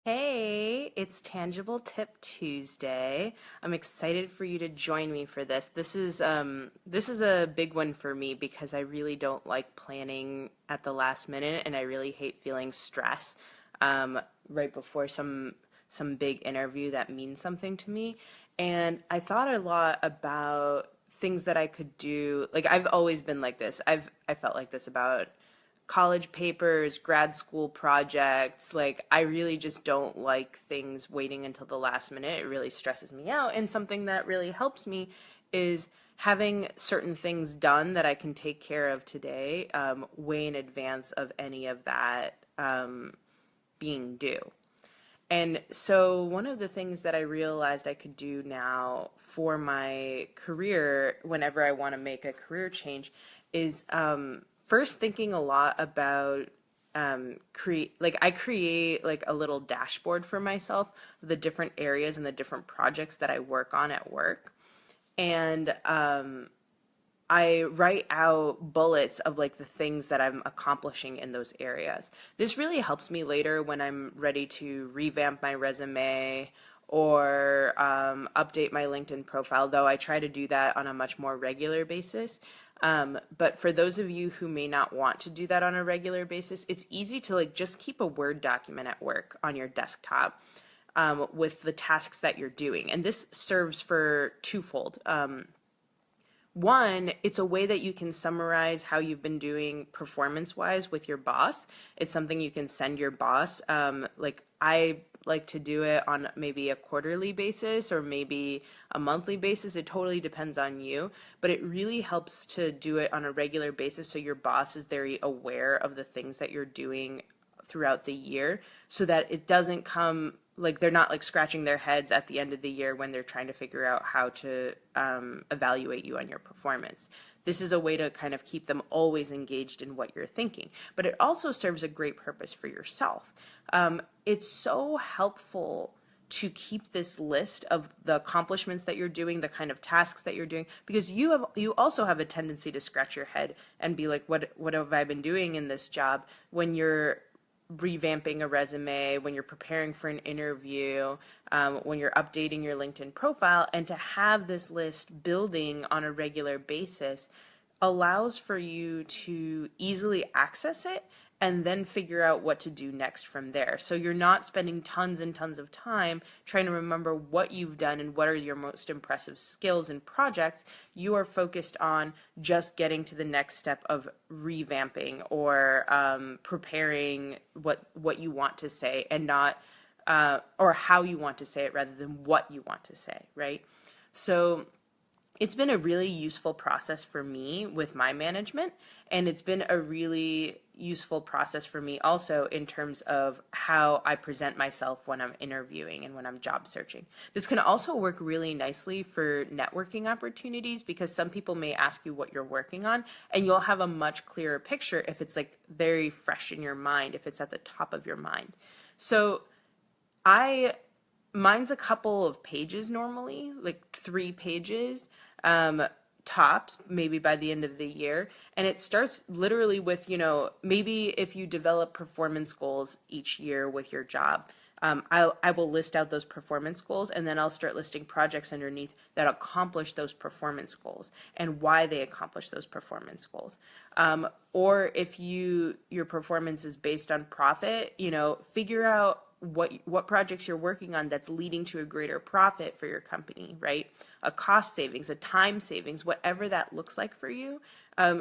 Hey, it's Tangible Tip Tuesday. I'm excited for you to join me for this. This is a big one for me because I really don't like planning at the last minute and I really hate feeling stress um, right before some big interview that means something to me. And I thought a lot about things that I could do. Like I've always been like this. I felt like this about college papers, grad school projects. Like, I really just don't like things waiting until the last minute. It really stresses me out. And something that really helps me is having certain things done that I can take care of today, way in advance of any of that being due. And so, one of the things that I realized I could do now for my career, whenever I want to make a career change, is first thinking a lot about I create like a little dashboard for myself, the different areas and the different projects that I work on at work. And I write out bullets of like the things that I'm accomplishing in those areas. This really helps me later when I'm ready to revamp my resume or update my LinkedIn profile, though I try to do that on a much more regular basis. But for those of you who may not want to do that on a regular basis, it's easy to like just keep a Word document at work on your desktop with the tasks that you're doing. And this serves for twofold. One, it's a way that you can summarize how you've been doing performance wise with your boss. It's something you can send your boss. Like I like to do it on maybe a quarterly basis or maybe a monthly basis. It totally depends on you, but it really helps to do it on a regular basis so your boss is very aware of the things that you're doing throughout the year so that it doesn't come like they're not like scratching their heads at the end of the year when they're trying to figure out how to evaluate you on your performance. This is a way to kind of keep them always engaged in what you're thinking, but it also serves a great purpose for yourself. It's so helpful to keep this list of the accomplishments that you're doing, the kind of tasks that you're doing, because you also have a tendency to scratch your head and be like, what have I been doing in this job when you're revamping a resume, when you're preparing for an interview, when you're updating your LinkedIn profile, and to have this list building on a regular basis allows for you to easily access it and then figure out what to do next from there. So you're not spending tons and tons of time trying to remember what you've done and what are your most impressive skills and projects. You are focused on just getting to the next step of revamping or preparing what you want to say and not or how you want to say it rather than what you want to say, right? So it's been a really useful process for me with my management, and it's been a really useful process for me also in terms of how I present myself when I'm interviewing and when I'm job searching. This can also work really nicely for networking opportunities because some people may ask you what you're working on, and you'll have a much clearer picture if it's like very fresh in your mind, if it's at the top of your mind. So I mine's a couple of pages normally, like 3 pages, um, tops, maybe by the end of the year. And it starts literally with, maybe if you develop performance goals each year with your job, I will list out those performance goals and then I'll start listing projects underneath that accomplish those performance goals and why they accomplish those performance goals. Or if your performance is based on profit, figure out what projects you're working on that's leading to a greater profit for your company, right? A cost savings, a time savings, whatever that looks like for you.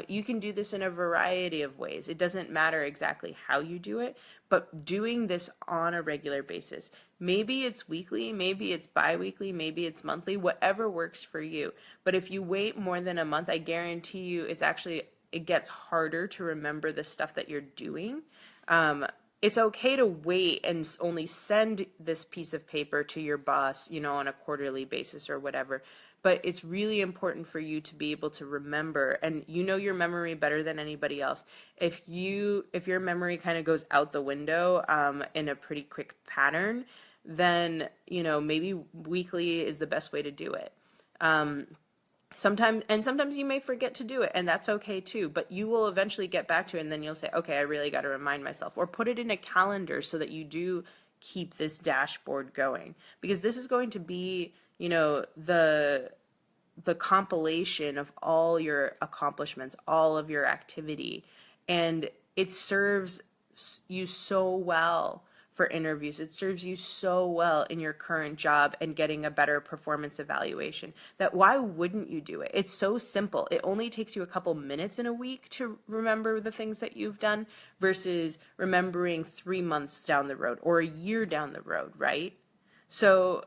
You can do this in a variety of ways. It doesn't matter exactly how you do it, but doing this on a regular basis. Maybe it's weekly, maybe it's bi-weekly, maybe it's monthly, whatever works for you. But if you wait more than a month, I guarantee you it gets harder to remember the stuff that you're doing. It's okay to wait and only send this piece of paper to your boss, on a quarterly basis or whatever. But it's really important for you to be able to remember, and your memory better than anybody else. If your memory kind of goes out the window in a pretty quick pattern, then maybe weekly is the best way to do it. Sometimes you may forget to do it, and that's okay too, but you will eventually get back to it, and then you'll say, okay, I really got to remind myself, or put it in a calendar so that you do keep this dashboard going, because this is going to be, the compilation of all your accomplishments, all of your activity, and it serves you so well for interviews. It serves you so well in your current job and getting a better performance evaluation, that why wouldn't you do it? It's so simple. It only takes you a couple minutes in a week to remember the things that you've done versus remembering 3 months down the road or a year down the road, right? So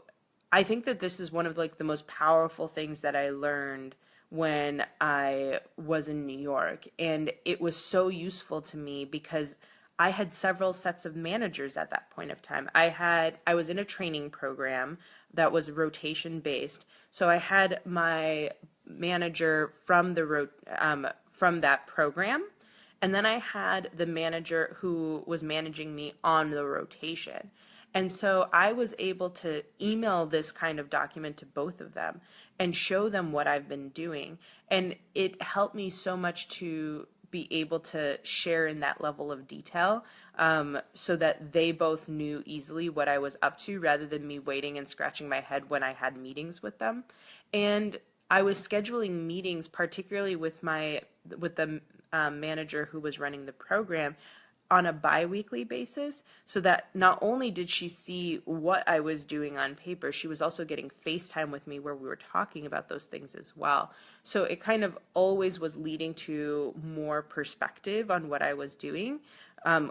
I think that this is one of like the most powerful things that I learned when I was in New York, and it was so useful to me because I had several sets of managers at that point of time. I was in a training program that was rotation based. So I had my manager from from that program, and then I had the manager who was managing me on the rotation. And so I was able to email this kind of document to both of them and show them what I've been doing. And it helped me so much to be able to share in that level of detail, so that they both knew easily what I was up to rather than me waiting and scratching my head when I had meetings with them. And I was scheduling meetings, particularly with the manager who was running the program, on a bi-weekly basis, so that not only did she see what I was doing on paper, she was also getting FaceTime with me where we were talking about those things as well. So it kind of always was leading to more perspective on what I was doing.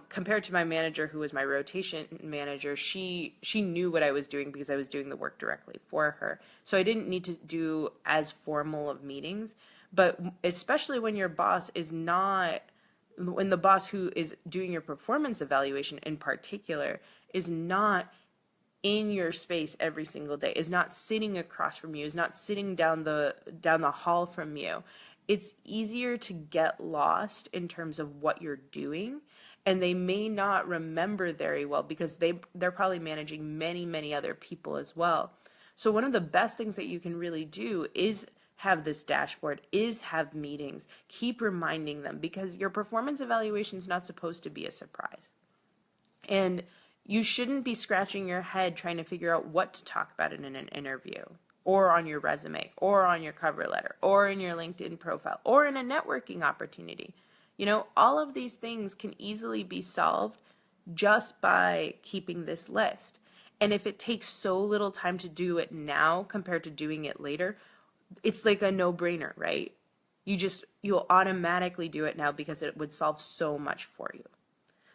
Compared to my manager, who was my rotation manager, she knew what I was doing because I was doing the work directly for her. So I didn't need to do as formal of meetings. But especially when your boss is not, when the boss who is doing your performance evaluation in particular is not in your space every single day, is not sitting across from you, is not sitting down the hall from you, it's easier to get lost in terms of what you're doing, and they may not remember very well because they're probably managing many other people as well. So one of the best things that you can really do is have this dashboard, is have meetings, keep reminding them, because your performance evaluation is not supposed to be a surprise. And you shouldn't be scratching your head trying to figure out what to talk about in an interview, or on your resume, or on your cover letter, or in your LinkedIn profile, or in a networking opportunity. All of these things can easily be solved just by keeping this list. And if it takes so little time to do it now compared to doing it later, it's like a no-brainer, right? You'll automatically do it now because it would solve so much for you.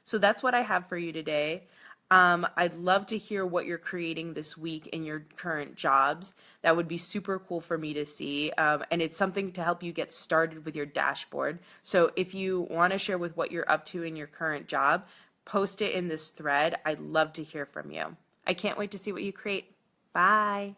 So that's what I have for you today. I'd love to hear what you're creating this week in your current jobs. That would be super cool for me to see. And it's something to help you get started with your dashboard. So if you want to share with what you're up to in your current job, post it in this thread. I'd love to hear from you. I can't wait to see what you create. Bye.